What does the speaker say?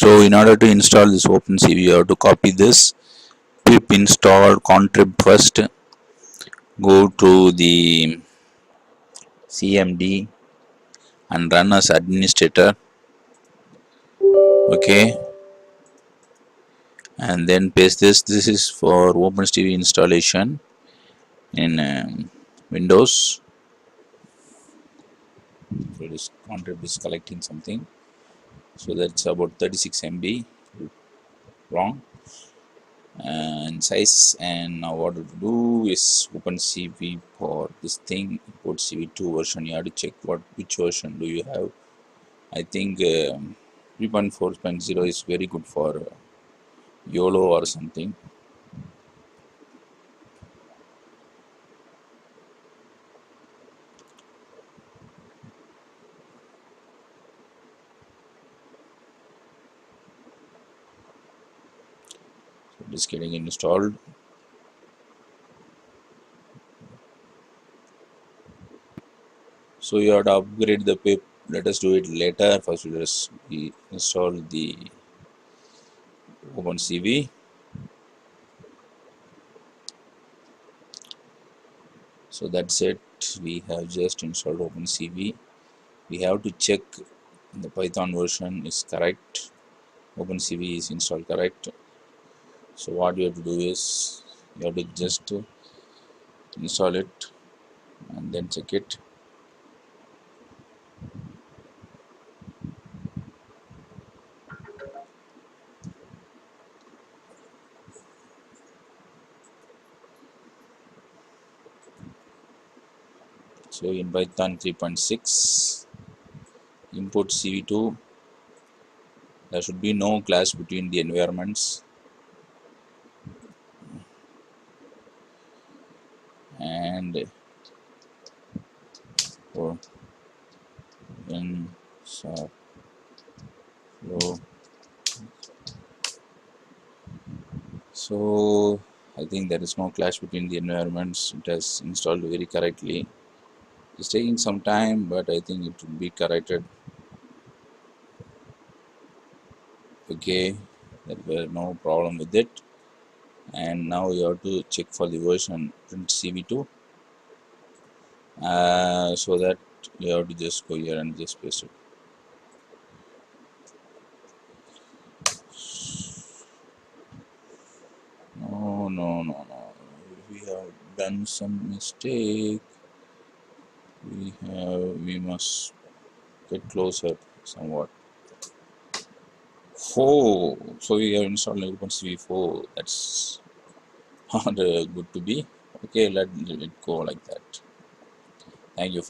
So in order to install this OpenCV, you have to copy this pip install contrib first, go to the cmd and run as administrator. Okay, and then paste this. This is for OpenCV installation in Windows. So this contrib is collecting something, so that's about 36 MB long and size. And now what to do is OpenCV for this thing, import CV2 version. You have to check which version do you have. I think 3.4.0 is very good for YOLO or something. So it is getting installed. So you have to upgrade the pip. Let us do it later. First, we install the OpenCV. So that's it. We have just installed OpenCV. We have to check the Python version is correct. OpenCV is installed correct. So what you have to do is you have to just install it and then check it. So in Python 3.6 import CV2, there should be no clash between the environments, and for tensorflow. So I think there is no clash between the environments. It has installed very correctly. It's taking some time, but I think it will be corrected. Okay, there were no problem with it. And now you have to check for the version print CV2, so that you have to just go here and just paste it. No, we have done some mistake. We must get closer somewhat. 4. So we have installed OpenCV 4. That's not good to be. Okay, let it go like that. Thank you.